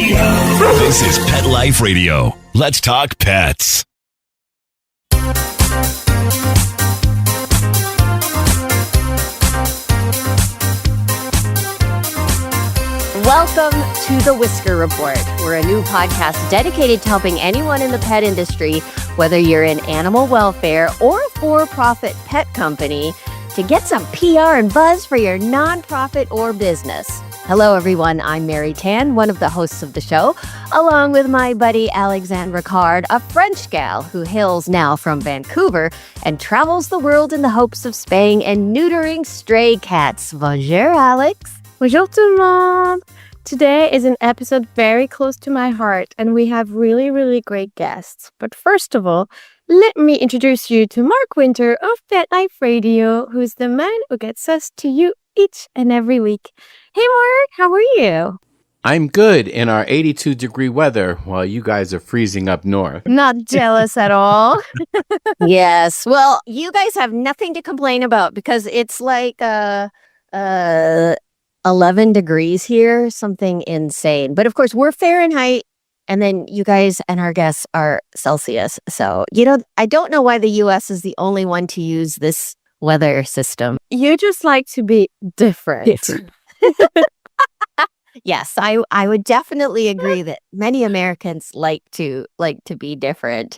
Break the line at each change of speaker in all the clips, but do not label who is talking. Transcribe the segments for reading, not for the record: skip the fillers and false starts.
This is Pet Life Radio. Let's talk pets.
Welcome to the Whisker Report. We're a new podcast dedicated to helping anyone in the pet industry, whether you're in animal welfare or a for-profit pet company, to get some PR and buzz for your nonprofit or business. Hello, everyone. I'm Mary Tan, one of the hosts of the show, along with my buddy Alexandra Card, a French gal who hails now from Vancouver and travels the world in the hopes of spaying and neutering stray cats. Bonjour, Alex.
Bonjour tout le monde! Today is an episode very close to my heart, and we have really great guests. But first of all, let me introduce you to Mark Winter of Pet Life Radio, who's the man who gets us to you each and every week. Hey Mark, how are you?
I'm good in our 82-degree weather while you guys are freezing up north.
Not jealous at all.
Yes, well, you guys have nothing to complain about because it's like 11 degrees here, something insane. But of course, we're Fahrenheit, and then you guys and our guests are Celsius. So, I don't know why the U.S. is the only one to use this weather system.
You just like to be different.
Yes, I would definitely agree that many Americans like to be different.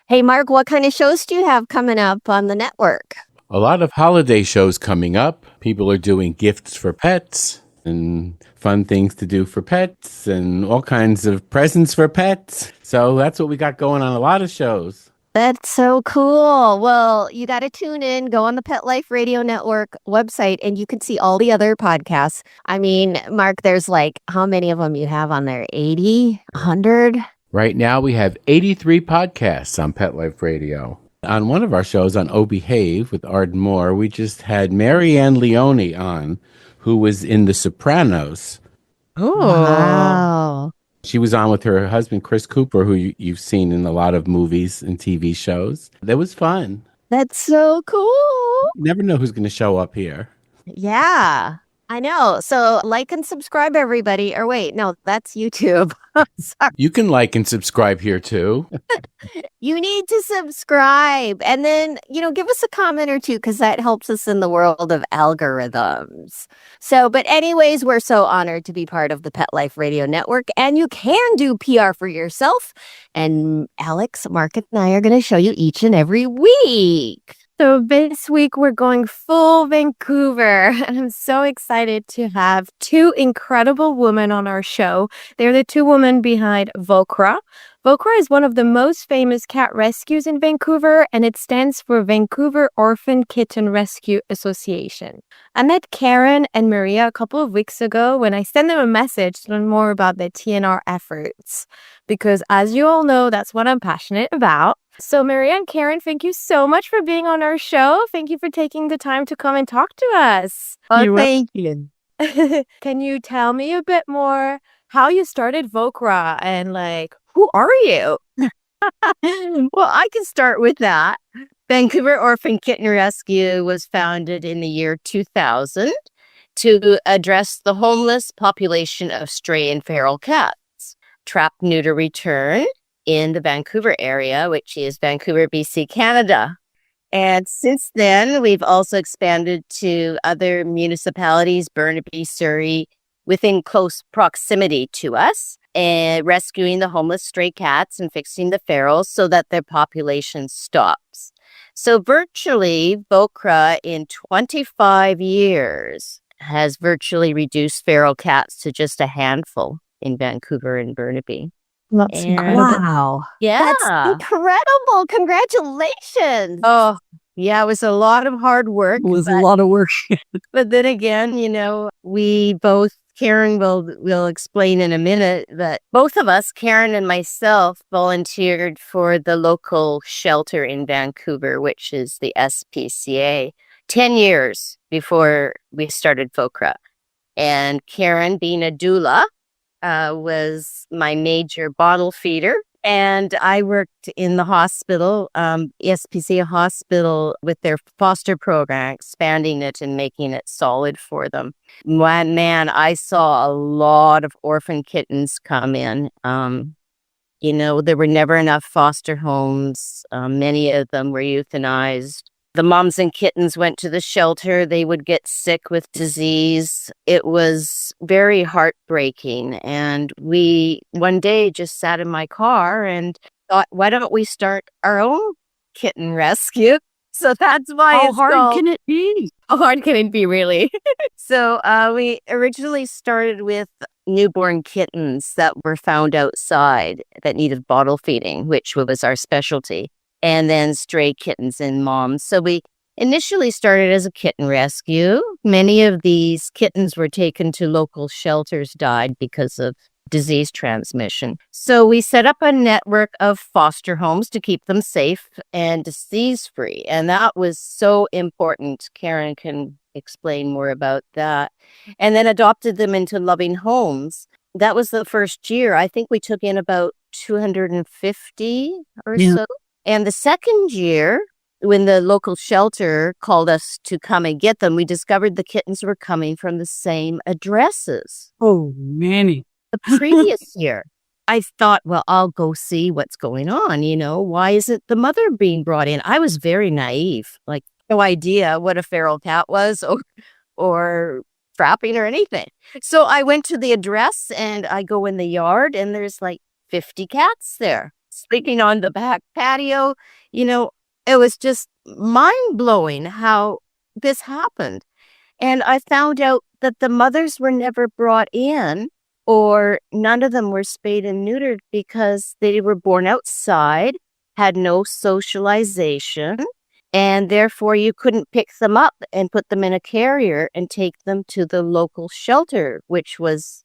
Hey, Mark, what kind of shows do you have coming up on the network?
A lot of holiday shows coming up. People are doing gifts for pets and fun things to do for pets and all kinds of presents for pets. So that's what we got going on, a lot of shows.
That's so cool. Well, you got to tune in, go on the Pet Life Radio Network website, and you can see all the other podcasts. I mean, Mark, there's how many of them you have on there? 80? 100?
Right now we have 83 podcasts on Pet Life Radio. On one of our shows on Oh Behave with Arden Moore, we just had Marianne Leone on, who was in The Sopranos.
Oh, wow.
She was on with her husband, Chris Cooper, who you've seen in a lot of movies and TV shows. That was fun.
That's so cool.
You never know who's going to show up here.
Yeah, I know. So like and subscribe, everybody. Or wait, no, that's YouTube. Sorry.
You can like and subscribe here, too.
You need to subscribe and then, give us a comment or two because that helps us in the world of algorithms. So, but anyways, we're so honored to be part of the Pet Life Radio Network, and you can do PR for yourself. And Alex, Mark, and I are going to show you each and every week.
So this week we're going full Vancouver, and I'm so excited to have two incredible women on our show. They're the two women behind VOKRA. VOKRA is one of the most famous cat rescues in Vancouver, and it stands for Vancouver Orphan Kitten Rescue Association. I met Karen and Maria a couple of weeks ago when I sent them a message to learn more about their TNR efforts, because as you all know, that's what I'm passionate about. So Maria and Karen, thank you so much for being on our show. Thank you for taking the time to come and talk to us.
Thank you.
Can you tell me a bit more how you started VOKRA and who are you?
Well, I can start with that. Vancouver Orphan Kitten Rescue was founded in the year 2000 to address the homeless population of stray and feral cats. Trap, neuter, return in the Vancouver area, which is Vancouver, BC, Canada. And since then, we've also expanded to other municipalities, Burnaby, Surrey, within close proximity to us, and rescuing the homeless stray cats and fixing the ferals so that their population stops. So virtually, VOKRA in 25 years has virtually reduced feral cats to just a handful in Vancouver and Burnaby.
That's incredible.
Wow.
Yeah.
That's incredible. Congratulations.
Oh, yeah, it was a lot of hard work.
It was a lot of work.
But then again, we both, Karen will explain in a minute, that both of us, Karen and myself, volunteered for the local shelter in Vancouver, which is the SPCA, 10 years before we started VOKRA. And Karen, being a doula, was my major bottle feeder And I worked in the hospital, SPCA hospital, with their foster program, expanding it and making it solid for them. Man, I saw a lot of orphan kittens come in. There were never enough foster homes. Many of them were euthanized. The moms and kittens went to the shelter. They would get sick with disease. It was very heartbreaking. And we one day just sat in my car and thought, why don't we start our own kitten rescue? So that's why
How
it's
hard
called.
can it be? How hard can it be, really?
So we originally started with newborn kittens that were found outside that needed bottle feeding, which was our specialty, and then stray kittens and moms. So we initially started as a kitten rescue. Many of these kittens were taken to local shelters, died because of disease transmission. So we set up a network of foster homes to keep them safe and disease-free. And that was so important. Karen can explain more about that. And then adopted them into loving homes. That was the first year. I think we took in about 250 or so. And the second year, when the local shelter called us to come and get them, we discovered the kittens were coming from the same addresses.
Oh, many.
The previous year, I thought, well, I'll go see what's going on. Why isn't the mother being brought in? I was very naive, like no idea what a feral cat was or trapping or anything. So I went to the address and I go in the yard and there's like 50 cats there sleeping on the back patio. It was just mind blowing how this happened. And I found out that the mothers were never brought in, or none of them were spayed and neutered because they were born outside, had no socialization, and therefore you couldn't pick them up and put them in a carrier and take them to the local shelter, which was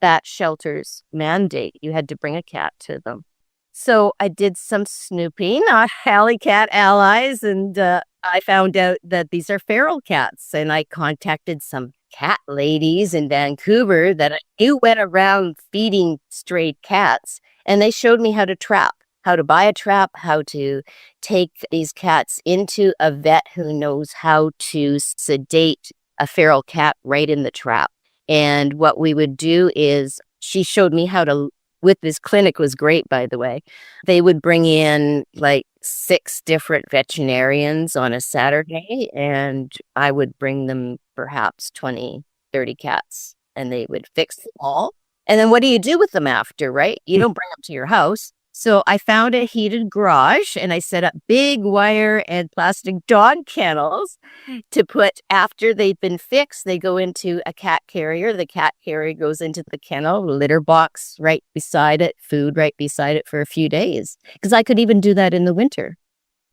that shelter's mandate. You had to bring a cat to them. So I did some snooping on Alley Cat Allies, and I found out that these are feral cats, and I contacted some cat ladies in Vancouver that I knew went around feeding stray cats, and they showed me how to trap, how to buy a trap, how to take these cats into a vet who knows how to sedate a feral cat right in the trap. And what we would do is, she showed me how to, with this clinic was great, by the way. They would bring in like 6 different veterinarians on a Saturday, and I would bring them perhaps 20, 30 cats, and they would fix them all. And then what do you do with them after, right? You don't bring them to your house. So I found a heated garage and I set up big wire and plastic dog kennels to put, after they've been fixed, they go into a cat carrier. The cat carrier goes into the kennel, litter box right beside it, food right beside it for a few days. Because I could even do that in the winter.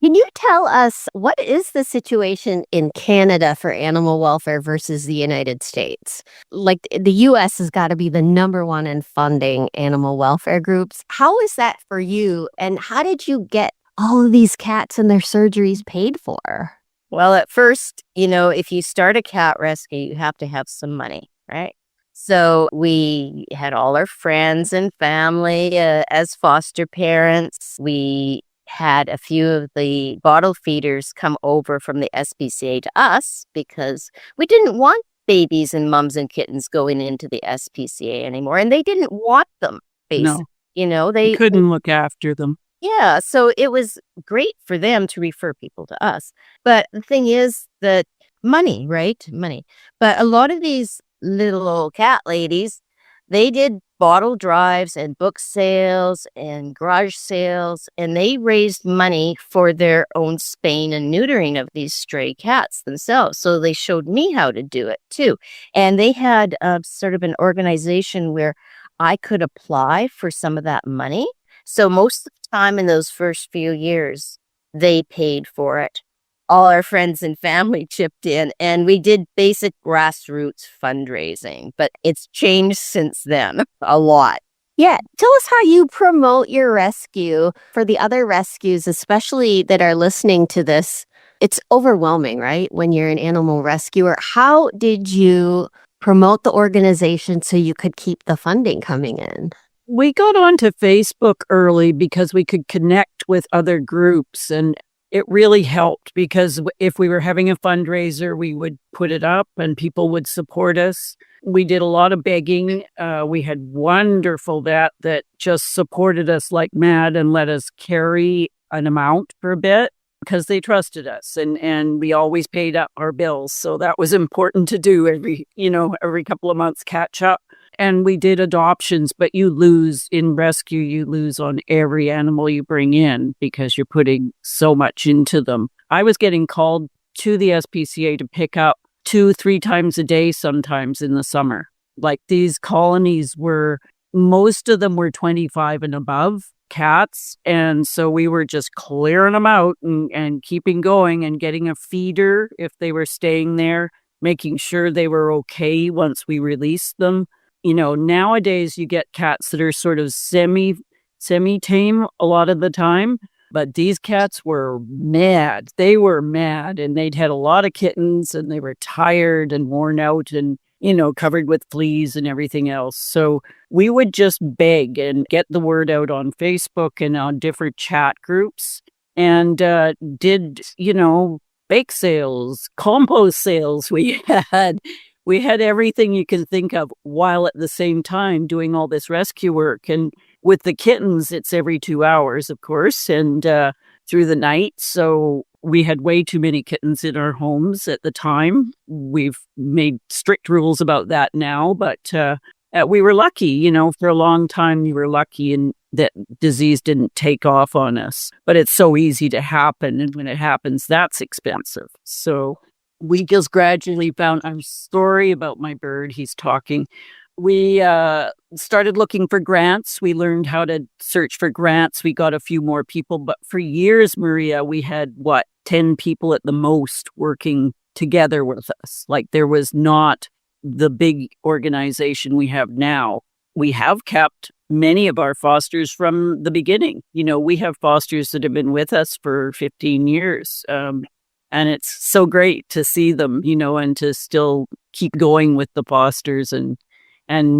Can you tell us what is the situation in Canada for animal welfare versus the United States? Like the US has got to be the number one in funding animal welfare groups. How is that for you? And how did you get all of these cats and their surgeries paid for?
Well, at first, if you start a cat rescue, you have to have some money, right? So we had all our friends and family as foster parents. We had a few of the bottle feeders come over from the SPCA to us because we didn't want babies and mums and kittens going into the SPCA anymore, and they didn't want them. Basically, they
couldn't look after them.
Yeah, so it was great for them to refer people to us. But the thing is that money, right? Money. But a lot of these little old cat ladies, they did bottle drives and book sales and garage sales, and they raised money for their own spaying and neutering of these stray cats themselves. So they showed me how to do it too. And they had sort of an organization where I could apply for some of that money. So most of the time in those first few years, they paid for it. All our friends and family chipped in, and we did basic grassroots fundraising, but it's changed since then a lot.
Yeah. Tell us how you promote your rescue for the other rescues, especially that are listening to this. It's overwhelming, right? When you're an animal rescuer. How did you promote the organization so you could keep the funding coming in?
We got onto Facebook early because we could connect with other groups, and it really helped because if we were having a fundraiser, we would put it up and people would support us. We did a lot of begging. We had wonderful that just supported us like mad and let us carry an amount for a bit because they trusted us, and we always paid up our bills. So that was important to do every couple of months, catch up. And we did adoptions, but you lose in rescue, you lose on every animal you bring in because you're putting so much into them. I was getting called to the SPCA to pick up 2-3 times a day sometimes in the summer. Like these colonies most of them were 25 and above cats. And so we were just clearing them out and keeping going and getting a feeder if they were staying there, making sure they were okay once we released them. Nowadays you get cats that are sort of semi-tame a lot of the time, but these cats were mad. They were mad, and they'd had a lot of kittens, and they were tired and worn out and, covered with fleas and everything else. So we would just beg and get the word out on Facebook and on different chat groups and did, bake sales, compost sales. We had everything you can think of while at the same time doing all this rescue work. And with the kittens, it's every 2 hours, of course, and through the night. So we had way too many kittens in our homes at the time. We've made strict rules about that now, but we were lucky, for a long time we were lucky and that disease didn't take off on us. But it's so easy to happen. And when it happens, that's expensive. So we just gradually found, I'm sorry about my bird, he's talking. We started looking for grants. We learned how to search for grants. We got a few more people, but for years, Maria, we had 10 people at the most working together with us. Like there was not the big organization we have now. We have kept many of our fosters from the beginning. We have fosters that have been with us for 15 years. And it's so great to see them, and to still keep going with the fosters and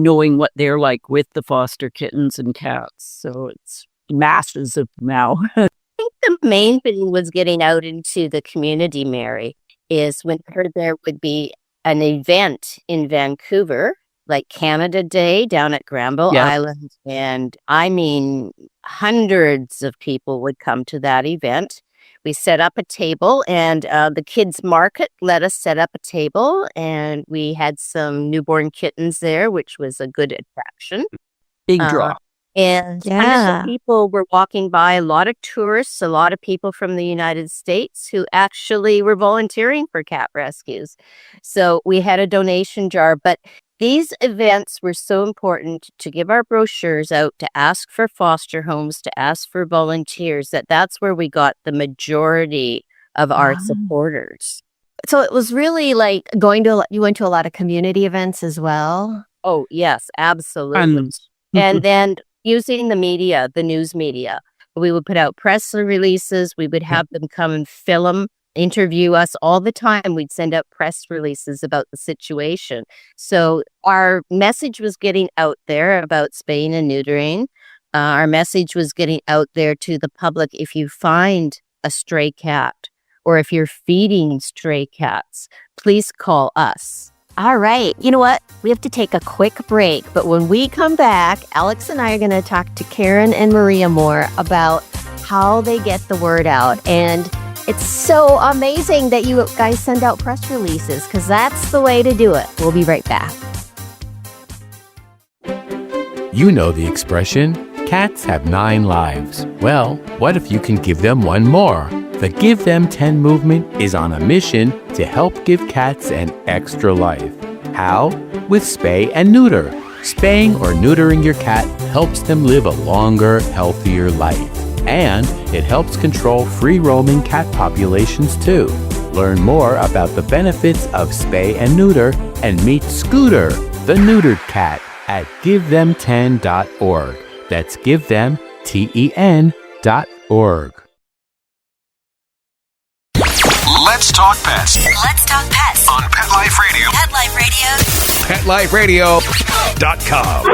knowing what they're like with the foster kittens and cats. So it's masses of now.
I think the main thing was getting out into the community, Mary, is when there would be an event in Vancouver, like Canada Day down at Granville Island. And I mean, hundreds of people would come to that event. We set up a table, and the kids market let us set up a table, and we had some newborn kittens there, which was a good attraction.
Big draw.
And hundreds of people were walking by, a lot of tourists, a lot of people from the United States who actually were volunteering for cat rescues. So we had a donation jar, but these events were so important to give our brochures out, to ask for foster homes, to ask for volunteers, that's where we got the majority of our supporters.
So it was really like you went to a lot of community events as well?
Oh, yes, absolutely. And then using the media, the news media, we would put out press releases. We would have them come and film, interview us all the time. We'd send out press releases about the situation. So our message was getting out there about spaying and neutering. Our message was getting out there to the public. If you find a stray cat or if you're feeding stray cats, please call us.
All right. You know what? We have to take a quick break. But when we come back, Alex and I are going to talk to Karen and Maria more about how they get the word out. And it's so amazing that you guys send out press releases, because that's the way to do it. We'll be right back.
You know the expression, cats have 9 lives. Well, what if you can give them one more? The Give Them 10 movement is on a mission to help give cats an extra life. How? With spay and neuter. Spaying or neutering your cat helps them live a longer, healthier life. And it helps control free-roaming cat populations too. Learn more about the benefits of spay and neuter and meet Scooter, the neutered cat, at GiveThem10.org. That's GiveThem10.org.
Let's talk pets.
Let's talk pets
On Pet Life Radio.
Pet Life Radio.
PetLifeRadio.com.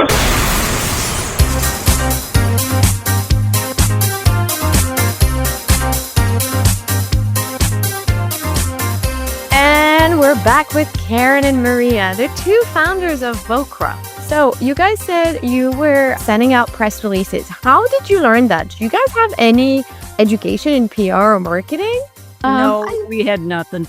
back with Karen and Maria, the two founders of VOKRA. So you guys said you were sending out press releases. How did you learn that? Do you guys have any education in PR or marketing?
No, we had nothing.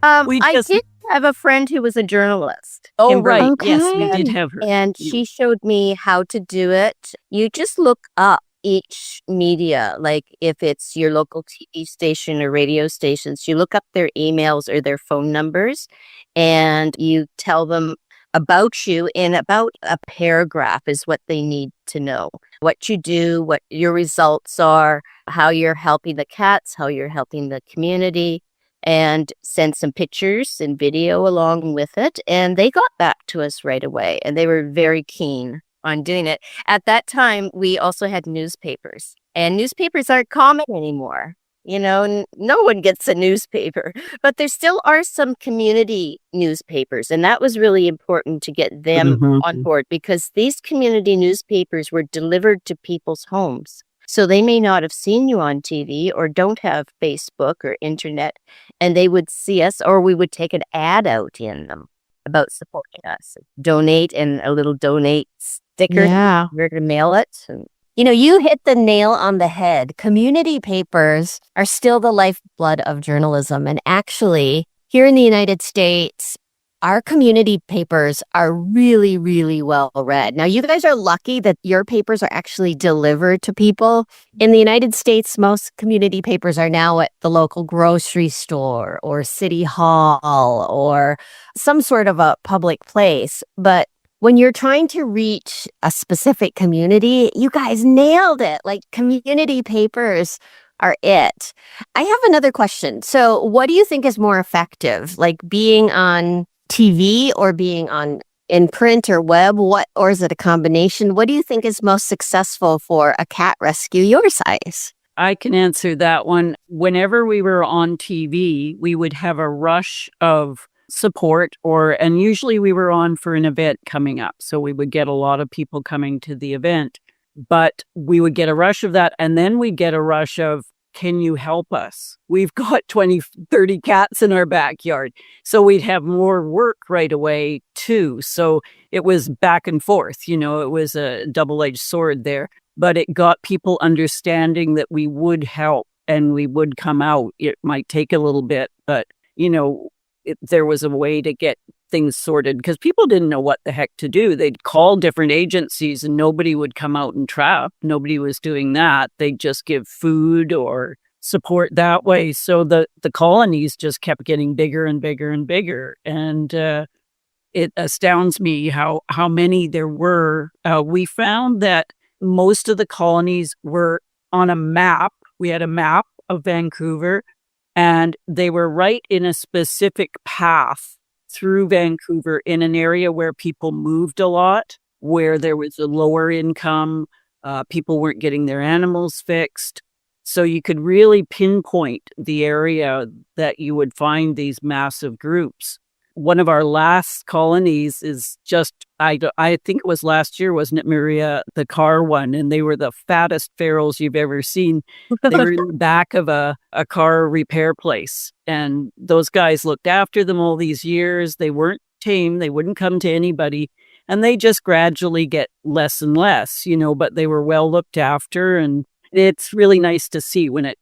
I did have a friend who was a journalist.
Oh,
Kimberly.
right.
Okay.
Yes, we did have her.
And she showed me how to do it. You just look up each media, like if it's your local TV station or radio stations, you look up their emails or their phone numbers and you tell them about you in about a paragraph is what they need to know. What you do, what your results are, how you're helping the cats, how you're helping the community, and send some pictures and video along with it. And they got back to us right away and they were very keen on doing it. At that time, we also had newspapers, and newspapers aren't common anymore. You know, no one gets a newspaper, but there still are some community newspapers. And that was really important to get them on board because these community newspapers were delivered to people's homes. So they may not have seen you on TV or don't have Facebook or internet, and they would see us, or we would take an ad out in them about supporting us. Donate and a little donate sticker.
Yeah.
We're going to mail it. And
You know, you hit the nail on the head. Community papers are still the lifeblood of journalism. And actually, here in the United States, our community papers are really, really well read. Now, you guys are lucky that your papers are actually delivered to people. In the United States, most community papers are now at the local grocery store or city hall or some sort of a public place. But when you're trying to reach a specific community, you guys nailed it. Like, community papers are it. I have another question. So what do you think is more effective? Like being on TV or being on in print or web? Or is it a combination? What do you think is most successful for a cat rescue your size?
I can answer that one. Whenever we were on TV, we would have a rush of support and usually we were on for an event coming up. So we would get a lot of people coming to the event, but we would get a rush of that. And then we'd get a rush of, can you help us? We've got 20, 30 cats in our backyard. So we'd have more work right away too. So it was back and forth, it was a double-edged sword there, but it got people understanding that we would help and we would come out. It might take a little bit, but there was a way to get things sorted because people didn't know what the heck to do. They'd call different agencies and nobody would come out and trap. Nobody was doing that. They'd just give food or support that way. So the colonies just kept getting bigger and bigger and bigger. And it astounds me how many there were. We found that most of the colonies were on a map. We had a map of Vancouver, and they were right in a specific path through Vancouver in an area where people moved a lot, where there was a lower income, people weren't getting their animals fixed. So you could really pinpoint the area that you would find these massive groups. One of our last colonies is just, I think it was last year, wasn't it, Maria? The car one, and they were the fattest ferals you've ever seen. They were in the back of a car repair place, and those guys looked after them all these years. They weren't tame. They wouldn't come to anybody, and they just gradually get less and less, but they were well looked after, and it's really nice to see when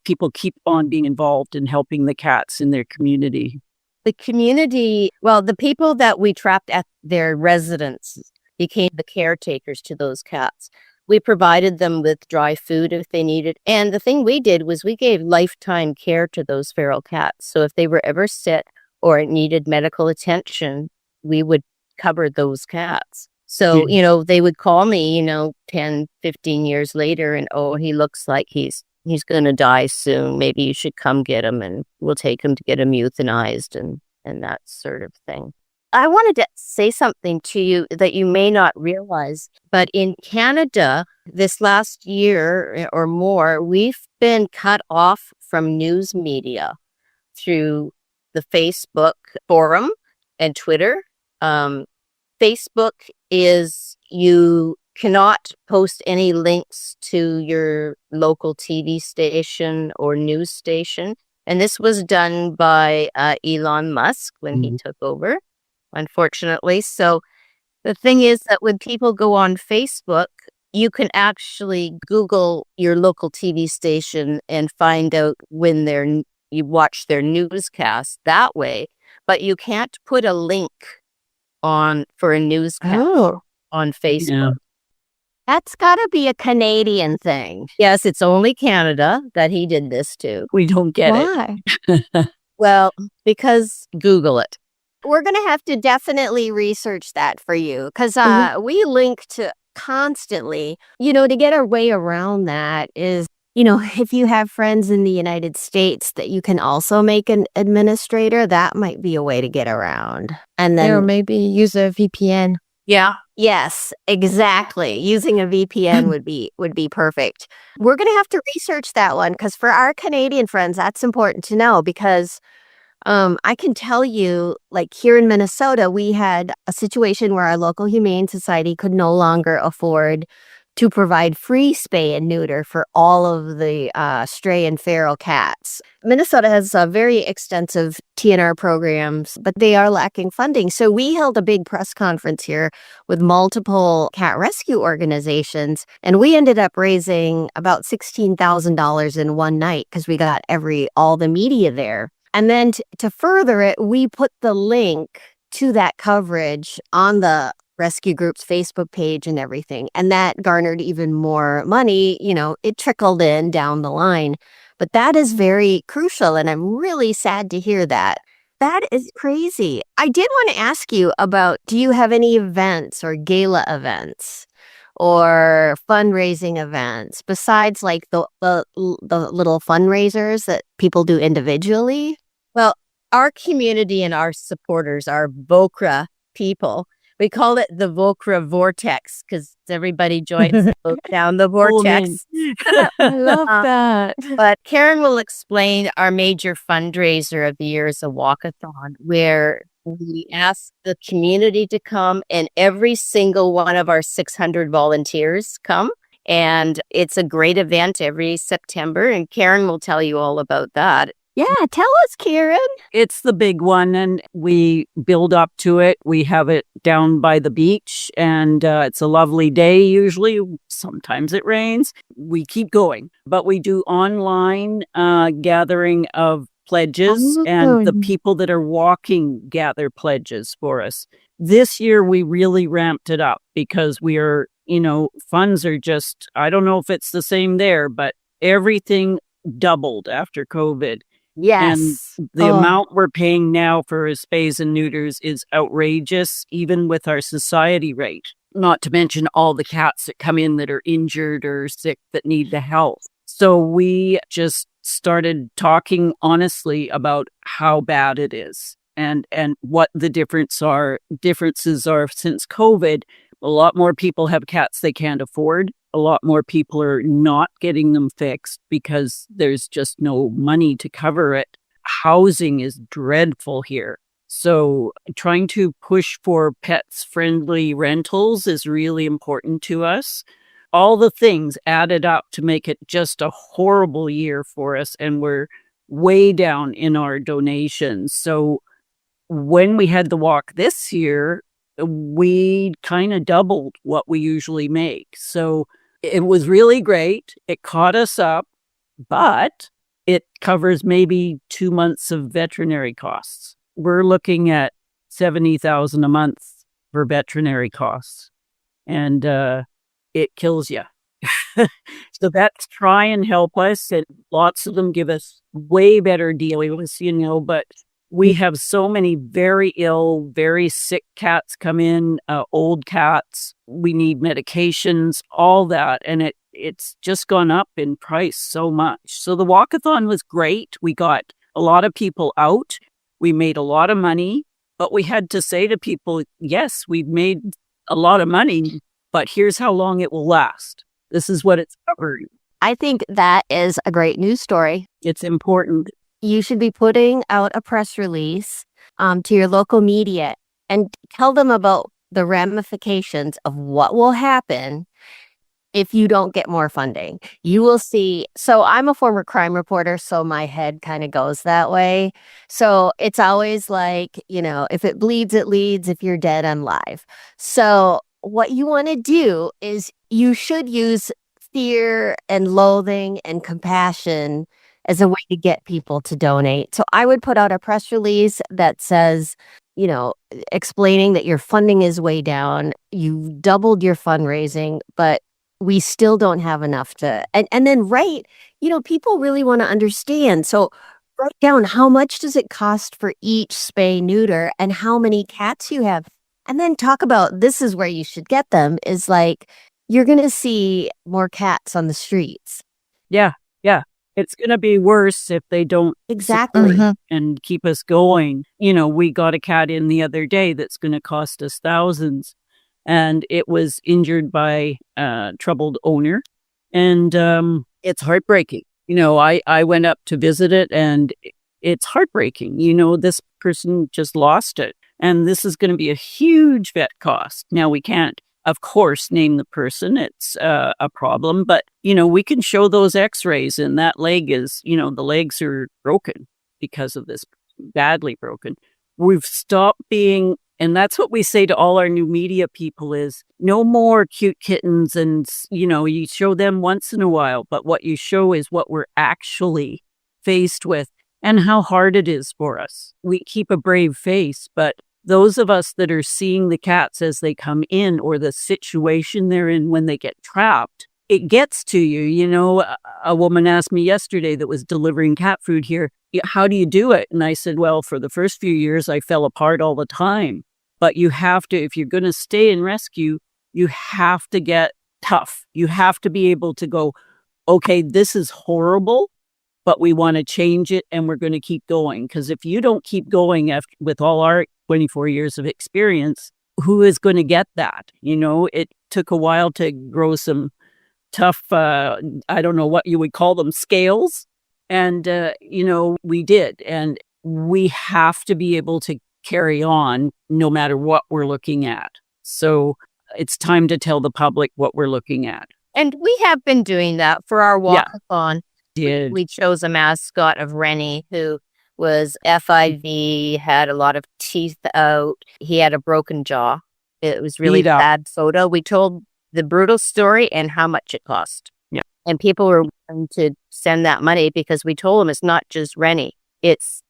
people keep on being involved in helping the cats in their community.
the community, well, the people that we trapped at their residences became the caretakers to those cats. We provided them with dry food if they needed. And the thing we did was we gave lifetime care to those feral cats. So if they were ever sick or needed medical attention, we would cover those cats. So, they would call me, 10, 15 years later and, oh, he looks like he's going to die soon. Maybe you should come get him and we'll take him to get him euthanized and that sort of thing. I wanted to say something to you that you may not realize, but in Canada, this last year or more, we've been cut off from news media through the Facebook forum and Twitter. Facebook is, you cannot post any links to your local TV station or news station, And this was done by Elon Musk when he took over, unfortunately. So the thing is that when people go on Facebook, you can actually Google your local TV station and find out when you watch their newscast that way, but you can't put a link on for a newscast on Facebook.
Yeah.
That's got to be a Canadian thing.
Yes, it's only Canada that he did this to.
We don't get
Why?
Well, because Google it.
We're going to have to definitely research that for you because we link to constantly, to get our way around that is, if you have friends in the United States that you can also make an administrator, that might be a way to get around. And then
Or maybe use a VPN.
Yeah.
yes, exactly. Using a VPN would be perfect. We're going to have to research that one because for our Canadian friends, that's important to know because I can tell you, like here in Minnesota, we had a situation where our local humane society could no longer afford to provide free spay and neuter for all of the stray and feral cats. Minnesota has very extensive TNR programs, but they are lacking funding. So we held a big press conference here with multiple cat rescue organizations, and we ended up raising about $16,000 in one night because we got all the media there. And then to further it, we put the link to that coverage on the rescue group's Facebook page and everything. And that garnered even more money. It trickled in down the line. But that is very crucial. And I'm really sad to hear that. That is crazy. I did want to ask you about, do you have any events or gala events or fundraising events besides like the little fundraisers that people do individually?
Well, our community and our supporters are VOKRA people. We call it the VOKRA vortex because everybody joins down the vortex.
I love that.
But Karen will explain our major fundraiser of the year is a walkathon where we ask the community to come and every single one of our 600 volunteers come. And it's a great event every September. And Karen will tell you all about that.
Yeah, tell us, Karen.
It's the big one, and we build up to it. We have it down by the beach, and it's a lovely day usually. Sometimes it rains. We keep going, but we do online gathering of pledges, and the people that are walking gather pledges for us. This year, we really ramped it up because we are, funds are just, I don't know if it's the same there, but everything doubled after COVID.
Yes.
And the amount we're paying now for spays and neuters is outrageous, even with our society rate. Not to mention all the cats that come in that are injured or sick that need the help. So we just started talking honestly about how bad it is and what the differences are since COVID. A lot more people have cats they can't afford. A lot more people are not getting them fixed because there's just no money to cover it. Housing is dreadful here. So trying to push for pets-friendly rentals is really important to us. All the things added up to make it just a horrible year for us, and we're way down in our donations. So when we had the walk this year, we kind of doubled what we usually make. So it was really great. It caught us up, but it covers maybe 2 months of veterinary costs. We're looking at $70,000 a month for veterinary costs, and it kills you. So vets try and help us, and lots of them give us way better deals, but we have so many very ill, very sick cats come in, old cats. We need medications, all that. And it's just gone up in price so much. So the walkathon was great. We got a lot of people out. We made a lot of money, but we had to say to people, yes, we've made a lot of money, but here's how long it will last. This is what it's covering.
I think that is a great news story.
It's important.
You should be putting out a press release to your local media and tell them about the ramifications of what will happen if you don't get more funding. You will see. So I'm a former crime reporter, so my head kind of goes that way. So it's always like, if it bleeds, it leads. If you're dead, I'm live. So what you want to do is you should use fear and loathing and compassion as a way to get people to donate. So I would put out a press release that says, explaining that your funding is way down. You've doubled your fundraising, but we still don't have enough to, and then write, people really want to understand. So write down how much does it cost for each spay neuter and how many cats you have. And then talk about this is where you should get them is like, you're going to see more cats on the streets.
Yeah. It's going to be worse if they don't
Exactly.
support and keep us going. We got a cat in the other day that's going to cost us thousands. And it was injured by a troubled owner. And it's heartbreaking. I went up to visit it and it's heartbreaking. This person just lost it. And this is going to be a huge vet cost. Now, we can't, of course, name the person. It's a problem. But, we can show those x-rays and that leg is, the legs are broken because of this, badly broken. We've stopped being, and that's what we say to all our new media people is no more cute kittens. And, you show them once in a while. But what you show is what we're actually faced with and how hard it is for us. We keep a brave face, but those of us that are seeing the cats as they come in or the situation they're in when they get trapped, it gets to you. A woman asked me yesterday that was delivering cat food here, how do you do it? And I said, well, for the first few years, I fell apart all the time. But you have to, if you're going to stay in rescue, you have to get tough. You have to be able to go, okay, this is horrible, but we want to change it and we're going to keep going. Because if you don't keep going with all our 24 years of experience, who is going to get that? It took a while to grow some tough, I don't know what you would call them, scales. And, we did. And we have to be able to carry on no matter what we're looking at. So it's time to tell the public what we're looking at.
And we have been doing that for our walkathon.
Did.
We chose a mascot of Rennie who was FIV, had a lot of teeth out. He had a broken jaw. It was really bad photo. We told the brutal story and how much it cost.
Yeah.
And people were willing to send that money because we told them it's not just Rennie. It's,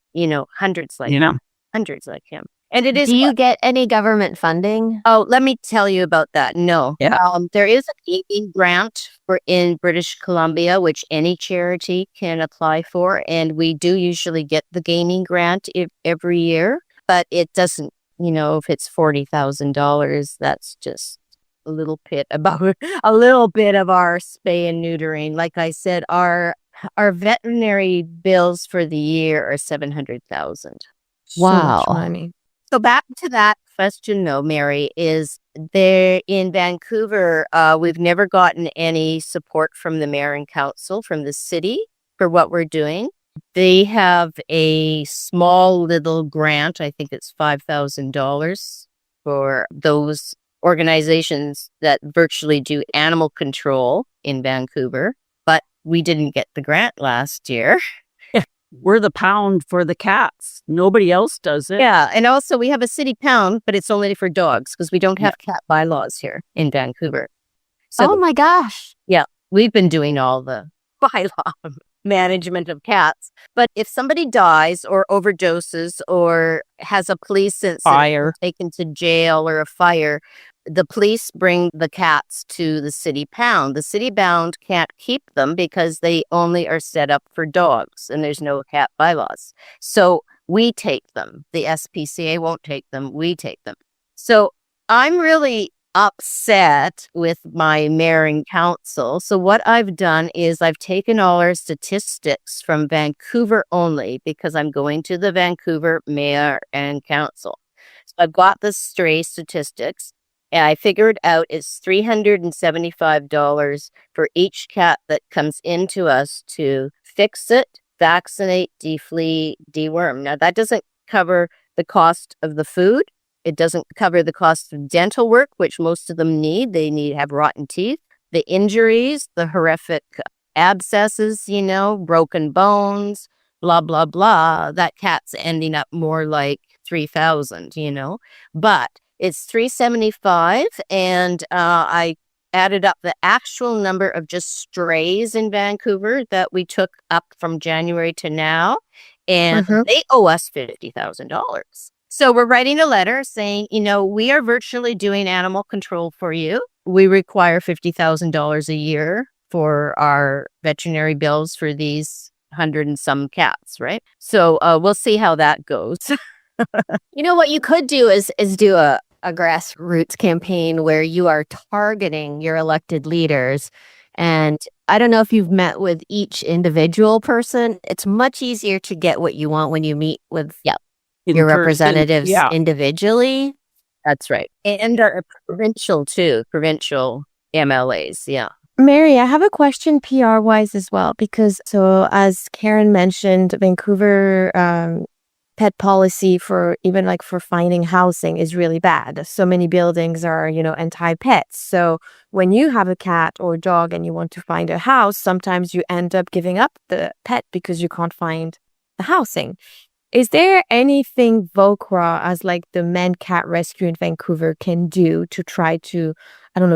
hundreds like him. Hundreds like him. And it is.
Do you get any government funding?
Oh, let me tell you about that. No.
Yeah.
There is a gaming grant in British Columbia, which any charity can apply for. And we do usually get the gaming grant every year, but it doesn't, if it's $40,000, that's just a little bit of our spay and neutering. Like I said, our veterinary bills for the year are $700,000.
Wow.
So much money.
So back to that question, though, Mary, is there in Vancouver, we've never gotten any support from the mayor and council, from the city for what we're doing. They have a small little grant. I think it's $5,000 for those organizations that virtually do animal control in Vancouver. But we didn't get the grant last year.
We're the pound for the cats. Nobody else does it.
Yeah. And also we have a city pound, but it's only for dogs because we don't have cat bylaws here in Vancouver. So,
Oh my gosh.
yeah, we've been doing all the bylaw management of cats. But if somebody dies or overdoses or has a police incident,
Fire.
taken to jail or a fire, the police bring the cats to the city pound. The city pound can't keep them because they only are set up for dogs and there's no cat bylaws. So we take them. The SPCA won't take them. We take them. So I'm really upset with my mayor and council. So what I've done is I've taken all our statistics from Vancouver only because I'm going to the Vancouver mayor and council. So I've got the stray statistics. And I figured out it's $375 for each cat that comes into us to fix it, vaccinate, deflea, deworm. Now, that doesn't cover the cost of the food. It doesn't cover the cost of dental work, which most of them need. They have rotten teeth. the injuries, the horrific abscesses, broken bones, blah, blah, blah, that cat's ending up more like 3,000, but it's 375. And I added up the actual number of just strays in Vancouver that we took up from January to now. And they owe us $50,000. So we're writing a letter saying, we are virtually doing animal control for you. We require $50,000 a year for our veterinary bills for these 100 and some cats, right? So we'll see how that goes.
What you could do is do a grassroots campaign where you are targeting your elected leaders. And I don't know if you've met with each individual person. It's much easier to get what you want when you meet with your representatives individually.
That's right. And our provincial MLAs. Yeah.
Mary, I have a question PR-wise as well, because as Karen mentioned, Vancouver pet policy for finding housing is really bad. So many buildings are, anti-pets. So when you have a cat or dog and you want to find a house, sometimes you end up giving up the pet because you can't find the housing. Is there anything VOKRA, as the Men Cat Rescue in Vancouver, can do to try to,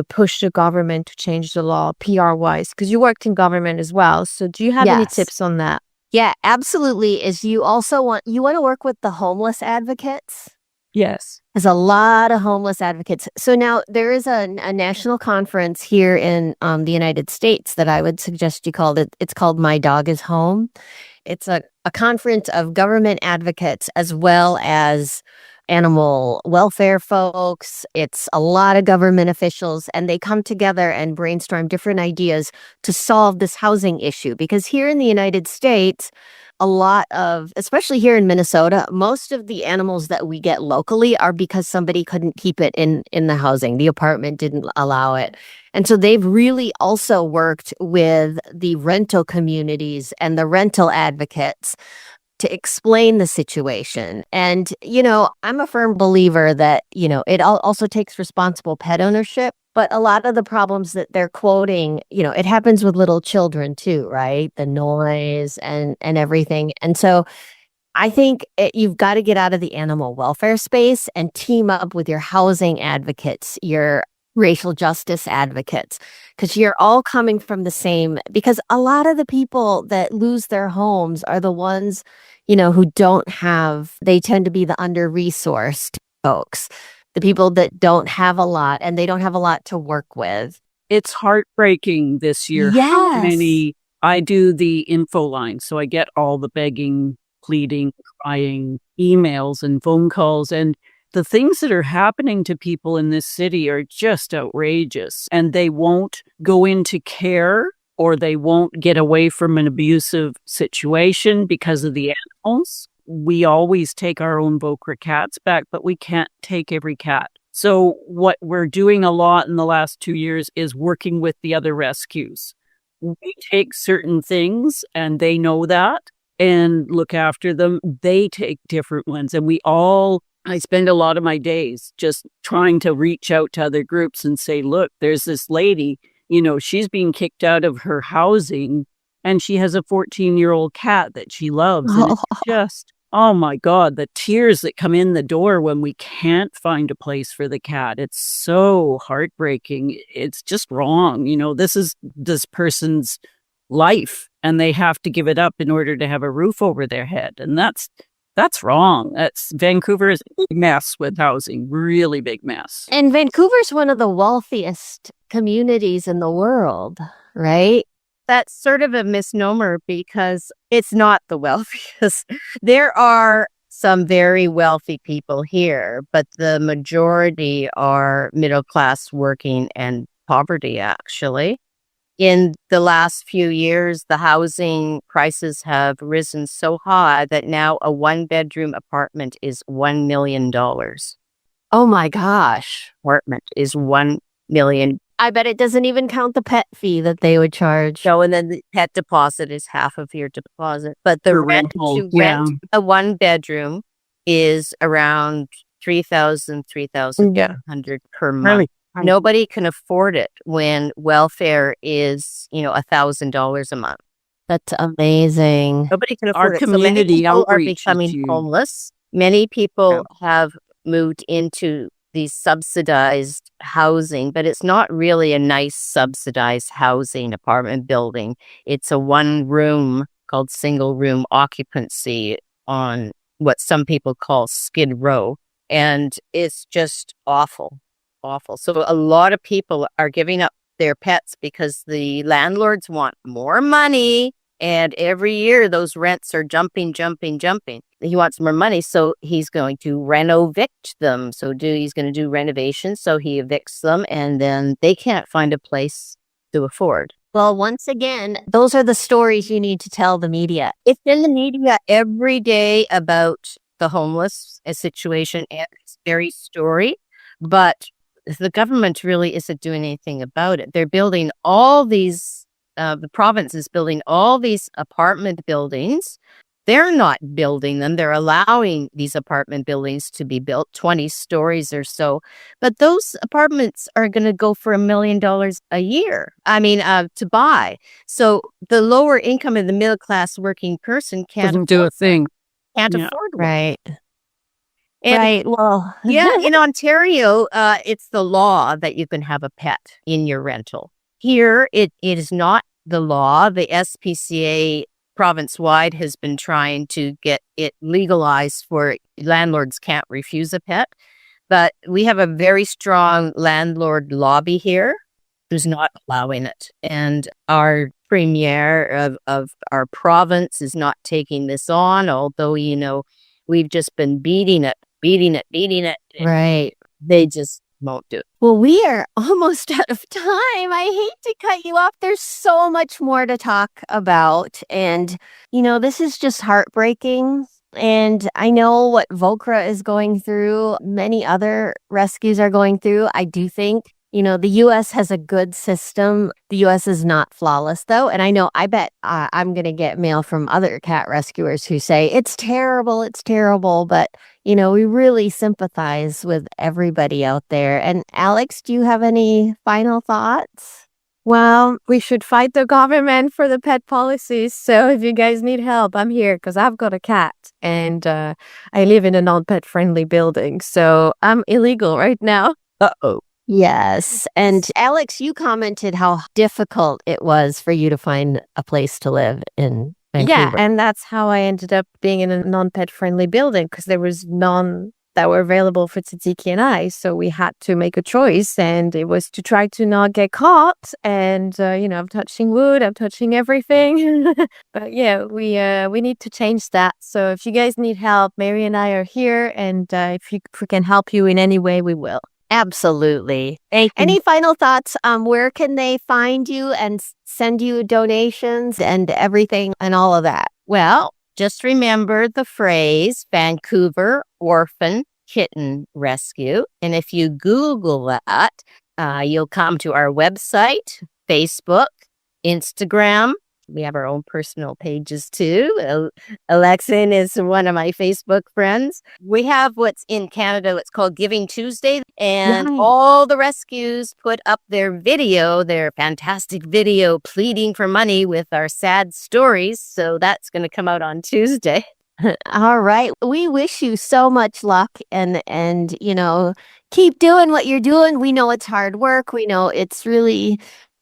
push the government to change the law PR-wise? Because you worked in government as well. So do you have any tips on that?
Yeah, absolutely. Is you also want to work with the homeless advocates?
Yes.
There's a lot of homeless advocates. So now there is a national conference here in the United States that I would suggest you call it. It's called My Dog is Home. It's a conference of government advocates as well as animal welfare folks. It's a lot of government officials, and they come together and brainstorm different ideas to solve this housing issue. Because here in the United States, a lot of, especially here in Minnesota, most of the animals that we get locally are because somebody couldn't keep it in the housing. The apartment didn't allow it. And so they've really also worked with the rental communities and the rental advocates to explain the situation. And, I'm a firm believer that, it also takes responsible pet ownership. But a lot of the problems that they're quoting, it happens with little children too, right? The noise and everything. And so I think you've got to get out of the animal welfare space and team up with your housing advocates, your racial justice advocates, because you're all coming from the same, because a lot of the people that lose their homes are the ones, who they tend to be the under-resourced folks, the people that don't have a lot and they don't have a lot to work with.
It's heartbreaking this year.
Yes.
How many, I do the info line, so I get all the begging, pleading, crying emails and phone calls, and the things that are happening to people in this city are just outrageous, and they won't go into care or they won't get away from an abusive situation because of the animals. We always take our own VOKRA cats back, but we can't take every cat. So what we're doing a lot in the last 2 years is working with the other rescues. We take certain things and they know that and look after them. They take different ones, and I spend a lot of my days just trying to reach out to other groups and say, look, there's this lady, she's being kicked out of her housing and she has a 14-year-old cat that she loves. And it's just, oh my God, the tears that come in the door when we can't find a place for the cat. It's so heartbreaking. It's just wrong. This is this person's life and they have to give it up in order to have a roof over their head. And that's wrong. Vancouver is a big mess with housing, really big mess.
And Vancouver's one of the wealthiest communities in the world, right?
That's sort of a misnomer because it's not the wealthiest. There are some very wealthy people here, but the majority are middle class, working, and poverty, actually. In the last few years, the housing prices have risen so high that now a one-bedroom apartment is $1 million.
Oh my gosh.
Apartment is $1 million.
I bet it doesn't even count the pet fee that they would charge.
So, and then the pet deposit is half of your deposit. But the rent a one bedroom is around $3,000 per month. Nobody can afford it when welfare is, $1,000 a month.
That's amazing.
Nobody can
Our
afford it. So many
community
people are
outreach is
becoming
huge.
homeless. Many people have moved into these subsidized housing, but it's not really a nice subsidized housing apartment building. It's a one room called single room occupancy on what some people call Skid Row. And it's just awful, awful. So a lot of people are giving up their pets because the landlords want more money. And every year those rents are jumping. He wants more money, so he's going to renovate them. He's going to do renovations, so he evicts them, and then they can't find a place to afford.
Well, once again, those are the stories you need to tell the media.
It's in the media every day about the homeless situation and this very story, but the government really isn't doing anything about it. They're building all these, the province is building all these apartment buildings. They're not building them. They're allowing these apartment buildings to be built, 20 stories or so. But those apartments are going to go for $1 million a year. To buy. So the lower income and the middle class working person
Doesn't do a thing.
Can't
Yeah.
afford one.
Right.
And
Right. Well,
yeah, in Ontario, it's the law that you can have a pet in your rental. Here, it is not the law. The SPCA province-wide has been trying to get it legalized for landlords can't refuse a pet. But we have a very strong landlord lobby here who's not allowing it. And our premier of our province is not taking this on, although, we've just been beating it.
right.
They just won't do it.
Well, we are almost out of time. I hate to cut you off. There's so much more to talk about. And, this is just heartbreaking. And I know what VOKRA is going through. Many other rescues are going through. I do think, the U.S. has a good system. The U.S. is not flawless, though. And I bet I'm going to get mail from other cat rescuers who say, it's terrible. But, we really sympathize with everybody out there. And Alex, do you have any final thoughts?
Well, we should fight the government for the pet policies. So if you guys need help, I'm here because I've got a cat and I live in a non-pet friendly building. So I'm illegal right now.
Uh-oh.
Yes. And Alex, you commented how difficult it was for you to find a place to live in Vancouver.
Yeah, and that's how I ended up being in a non-pet friendly building because there was none that were available for Tzatziki and I. So we had to make a choice, and it was to try to not get caught. And, I'm touching wood, I'm touching everything. But yeah, we need to change that. So if you guys need help, Mary and I are here. And if we can help you in any way, we will.
Absolutely.
Thank you.
Any final thoughts? Where can they find you and send you donations and everything and all of that?
Well, just remember the phrase Vancouver Orphan Kitten Rescue. And if you Google that, you'll come to our website, Facebook, Instagram. We have our own personal pages too. Alexin is one of my Facebook friends. We have what's in Canada, what's called Giving Tuesday. And all the rescues put up their fantastic video pleading for money with our sad stories. So that's going to come out on Tuesday.
All right. We wish you so much luck and keep doing what you're doing. We know it's hard work. We know it's really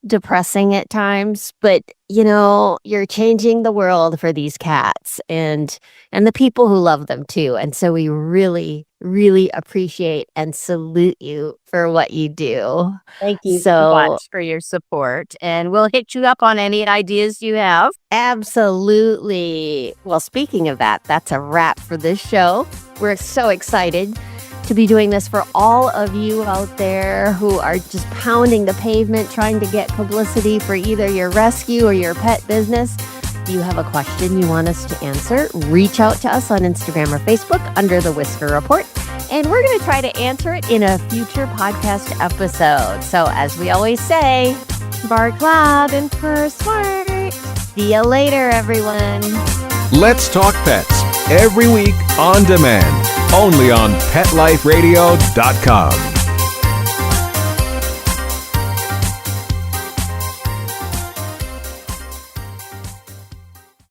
depressing at times, but you're changing the world for these cats and the people who love them too. And so we really, really appreciate and salute you for what you do.
Thank you so much for your support. And we'll hit you up on any ideas you have.
Absolutely. Well, speaking of that, that's a wrap for this show. We're so excited to be doing this for all of you out there who are just pounding the pavement trying to get publicity for either your rescue or your pet business. If you have a question you want us to answer, reach out to us on Instagram or Facebook under the Whisker Report, and we're going to try to answer it in a future podcast episode. So as we always say,
Bark loud and purr smart.
See you later, everyone.
Let's Talk Pets every week on demand, only on PetLifeRadio.com.